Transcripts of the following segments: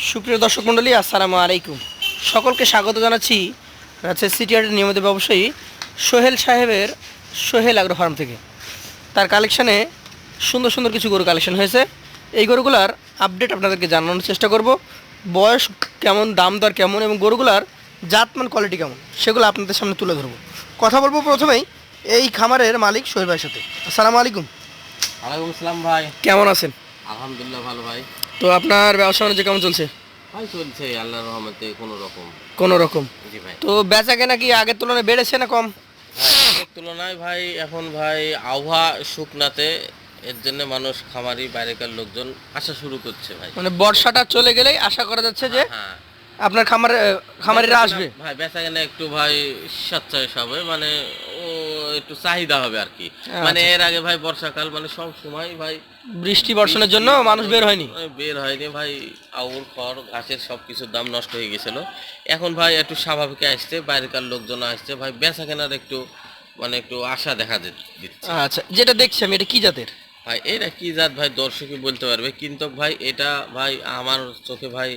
সুপ্রিয় দর্শক মণ্ডলী, আসসালামু আলাইকুম। সকলকে স্বাগত জানাচ্ছি রাজশাহী সিটি হাটের নিয়মিত ব্যবসায়ী সোহেল সাহেবের সোহেল অ্যাগ্রো ফার্ম থেকে। তার কালেকশানে সুন্দর সুন্দর কিছু গরু কালেকশন হয়েছে। এই গরুগুলার আপডেট আপনাদেরকে জানানোর চেষ্টা করব। বয়স কেমন, দাম দর কেমন এবং গরুগুলার জাতমান কোয়ালিটি কেমন, সেগুলো আপনাদের সামনে তুলে ধরবো। কথা বলবো প্রথমেই এই খামারের মালিক সোহেল ভাইয়ের সাথে। আসসালামু আলাইকুম। ওয়ালাইকুম আসসালাম ভাই। কেমন আছেন? আলহামদুলিল্লাহ ভালো ভাই। তো আপনার ব্যবসা বাণিজ্য কেমন চলছে? ভাই চলছে আল্লাহর রহমতে কোনো রকম। জি ভাই। তো বেচা কেনা কি আগের তুলনায় বেড়েছে না কম? আগের তুলনায় ভাই এখন ভাই আবহাওয়া শুকনাতে এর জন্য মানুষ খামারি বাইরেকার লোকজন আসা শুরু করছে ভাই। মানে বর্ষাটা চলে গেলেই আশা করা যাচ্ছে যে হ্যাঁ, আপনার খামারিরা আসবে। ভাই বেচা কেনা একটু ভাই স্বচ্ছায় হবে, মানে ও একটু চাহিদা হবে আর কি। মানে এর আগে ভাই বর্ষাকাল মানে সব সময় ভাই বৃষ্টি বর্ষণের জন্য মানুষ বের হয়নি। বের হয়নি ভাই, আউর খড় ঘাসের সব কিছুর দাম নষ্ট হয়ে গেছিল। এখন ভাই একটু স্বাভাবিক আসছে, বাইরেকার লোকজন আসছে ভাই, বেচা কেনার একটু মানে একটু আশা দেখা দিচ্ছে। আচ্ছা, যেটা দেখছি আমি, এটা কি জাতের? ভাই এটা কি জাত ভাই দর্শকই বলতে পারবে, কিন্তু ভাই এটা ভাই আমার চোখে ভাই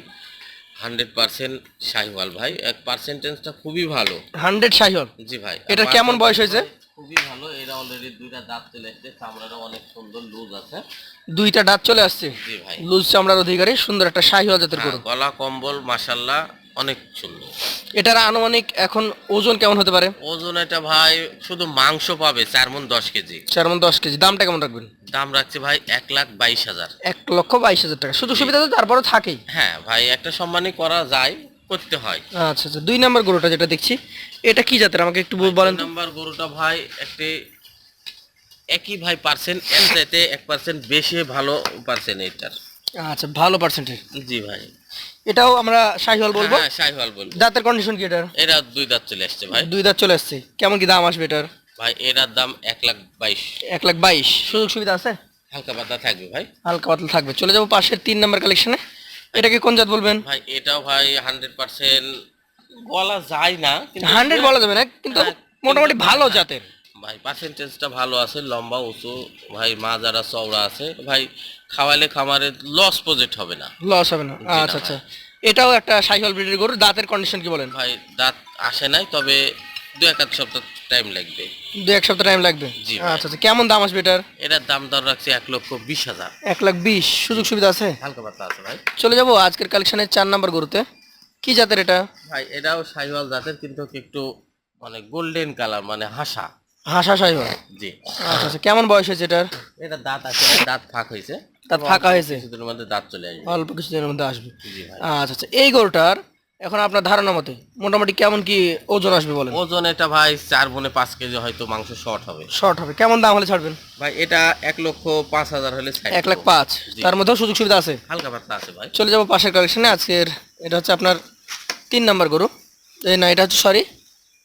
100% শাহিওয়াল ভাই, এক পার্সেন্টেজটা খুবই ভালো। 100 শাহিওয়াল? জি ভাই। এটা কেমন বয়স হয়েছে? খুবই ভালো, এরা অলরেডি দুইটা দাঁত চলে এসেছে, চামড়াটা অনেক সুন্দর লুজ আছে। দুইটা দাঁত চলে আসছে। জি ভাই। লুজ চামড়ার অধিকারী সুন্দর একটা শাহিওয়াল জাতের গরু। গলা কম্বল মাশাআল্লাহ অনেক সুন্দর। এটার আনুমানিক এখন ওজন কেমন হতে পারে? ওজন এটা ভাই শুধু মাংস পাবে 4 মণ 10 কেজি। 4 মণ 10 কেজি। দামটা কেমন রাখবেন? দাম রাখছে ভাই 1,22,000। 1,22,000 টাকা। সুযোগ সুবিধা তো তারপরে থাকেই। হ্যাঁ ভাই, একটা সম্মানই করা যায়, করতে হয়। আচ্ছা আচ্ছা, 2 নম্বর গরুটা যেটা দেখছি, এটা কি জাতের আমাকে একটু বলেন তো। নাম্বার গরুটা ভাই একটি একই ভাই পার্সেন্ট, এর চাইতে 1% বেশি ভালো পার্সেন্ট এটার। আচ্ছা, ভালো পার্সেন্টেজ। জি ভাই। এটাও আমরা শাহিওয়াল বলবো? হ্যাঁ শাহিওয়াল বলবো। দাঁতের কন্ডিশন কি এটার? এরা দুই দাঁত চলে আসছে ভাই। 2 দাঁত চলে আসছে। কেমন কি দাম আসবে এটার? ভাই এটার দাম 1,22,000। 1,22,000। সুযোগ সুবিধা আছে? হালকা পাতলা থাকবে ভাই। হালকা পাতলা থাকবে। চলে যাবো পাশের 3 নম্বর কালেকশনে। এটাকে কোন জাত বলবেন? ভাই এটাও ভাই 100% বলা যায় না, কিন্তু 100 বলা যাবে না, কিন্তু মোটামুটি ভালো জাতের ভাই, পার্সেন্টেজটা ভালো আছে, লম্বা উঁচু ভাই, মা যারা চওড়া আছে ভাই, খাওয়ালে খামারে লস প্রজেক্ট হবে না, লস হবে না। না আচ্ছা ভাই। আচ্ছা, এটাও একটা শাহিওয়াল ব্রিডের গরু। দাঁতের কন্ডিশন কি বলেন? ভাই দাঁত আসে নাই, তবে 2-1 সপ্তাহ টাইম লাগবে। 2-1 সপ্তাহ টাইম লাগবে। জি ভাই। আচ্ছা আচ্ছা, কেমন দাম আসবে এটার? এটার দাম দর রাখছে 1,20,000। 1,20,000। সুযোগ সুবিধা আছে? হালকা পাতলা আছে ভাই। চলে যাবো আজকের কালেকশনের 4 নম্বর গরুতে। কি জাতের এটা? ভাই এটাও শাহিওয়াল জাতের, কিন্তু একটু মানে গোল্ডেন কালার, মানে হাসা। হাসা শাহিওয়াল? জি। আচ্ছা আচ্ছা, কেমন বয়স হয়েছে এটার? এটা দাঁত আছে, দাঁত ফাঁক হয়েছে। দাঁত ফাঁকা হয়েছে? কিছুদিনের মধ্যে দাঁত চলে আসবে। অল্প কিছুদিনের মধ্যে আসবে। জি ভাই। আচ্ছা আচ্ছা, এই গরুটার এখন আপনার ধারণা মতে মোটামুটি কেমন কি ওজন আসবে বলেন? ওজন এটা ভাই 4 মণে 5 কেজি হয়তো মাংস শর্ট হবে। শর্ট হবে। কেমন দাম হলে ছাড়বেন? ভাই এটা 1,05,000 হলে ছাড় দেব। 1,05,000। জি। তার মধ্যেও সুযোগ সুবিধা আছে? হালকা পাতলা আছে ভাই। চলে যাবো পাশের কালেকশনে। আজকের এটা হচ্ছে আপনার 3 নম্বর গরু। এই না, এটা হচ্ছে সরি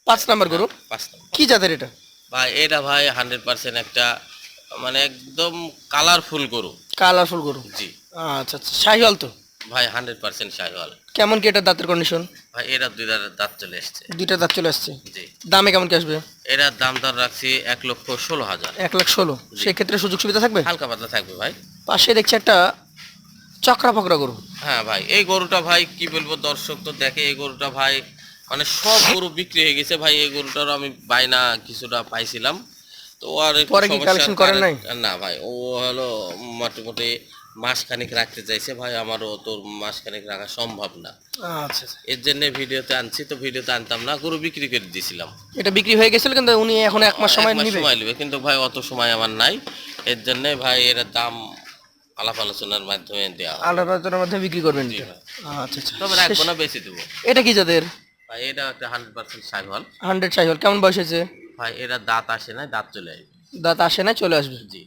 5 নম্বর গরু। 5 নম্বর। কি জাতের এটা? ভাই এটা ভাই 100% একটা মানে একদম কালারফুল গরু। কালারফুল গরু? জি আচ্ছা আচ্ছা, শাহিওয়াল তো? ভাই 100% শাহিওয়াল। কেমন কি এটা দাঁতের কন্ডিশন? ভাই এরা দুই দাঁত চলে এসছে। 2টা দাঁত চলে আসছে। জি। দামে কেমন কি আসবে? এটার দাম দর রাখছি 1,16,000। 1,16,000। সেক্ষেত্রে সুযোগ সুবিধা থাকবে? হালকা পাতলা থাকবে ভাই। পাশে দেখছি একটা চক্রা ফকরা গরু। হ্যাঁ ভাই, এই গরুটা ভাই কি বলবো, দর্শক তো দেখে, এই গরুটা ভাই মানে সব গরু বিক্রি হয়ে গেছে ভাই। এই গরুটার আমি বায়না কিছুটা পাইছিলাম, তো আর একটু পরে কি সমস্যার কালেকশন করেন নাই? না ভাই, ও হলো মোটামুটি মাসখানিক রাখতে চাইছে ভাই, আমারও তো মাসখানিক রাখা সম্ভব না। আচ্ছা আচ্ছা, এর জন্য ভিডিওতে আনছি, তো ভিডিওতে আনতাম না, গরু বিক্রি করে দিয়েছিলাম। এটা বিক্রি হয়ে গেছিল, কিন্তু উনি এখন 1 মাস সময় 1 মাস নেবে। সময় নেবে, কিন্তু ভাই অত সময় আমার নাই। এর জন্য ভাই এর দাম আলাপ আলোচনার মাধ্যমে দেওয়া হবে। আলাদার মধ্যে বিক্রি করবেন জি এটা? ভাই। আচ্ছা আচ্ছা, তবে রাখবো না, বেশি দেবো। এটা কি জাতের? ভাই এটা একটা 100% শাহিওয়াল। 100 শাহিওয়াল। কেমন বয়স হয়েছে? ভাই এরা দাঁত আসে না, দাঁত চলে আসবে। দাঁত আসে না, চলে আসবে? জি।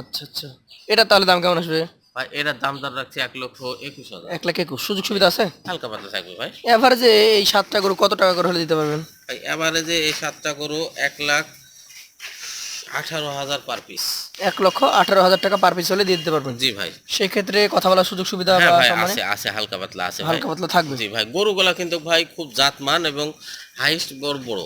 আচ্ছা আচ্ছা, এটা তাহলে দাম কেমন আসবে? ভাই এটার দাম দর রাখছি 1,21,000। 1,21,000। সুযোগ সুবিধা আছে? হালকা পাতলা থাকবে ভাই। এভারেজে এই 7টা গরু কত টাকা করে হলে দিতে পারবেন? ভাই এভারেজে এই 7টা গরু 1,18,000 পার পিস। 1,18,000 টাকা পার পিস হলে দিয়ে দিতে পারবেন? জি ভাই। সেক্ষেত্রে কথা বলার সুযোগ সুবিধা হ্যাঁ বা ভাই সম্মানে আছে, আছে হালকা পাতলা আছে ভাই। হালকা পাতলা থাকবে? জি ভাই, গরুগুলা কিন্তু ভাই খুব জাতমান এবং হাইস্ট বড় বড়,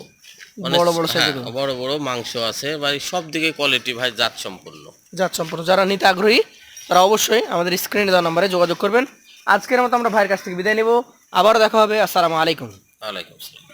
মানে বড় বড় সাইজের হ্যাঁ, গরু। বড় বড় মাংস আছে ভাই, সব দিকে কোয়ালিটি ভাই, জাত সম্পূর্ণ। জাত সম্পন্ন। যারা নিতে আগ্রহী তারা অবশ্যই আমাদের স্ক্রিনে দেওয়া নম্বরে যোগাযোগ করবেন। আজকের মতো আমরা ভাইয়ের কাছ থেকে বিদায় নেব, আবারও দেখা হবে। আসসালামু আলাইকুম। ওয়ালাইকুম আসসালাম।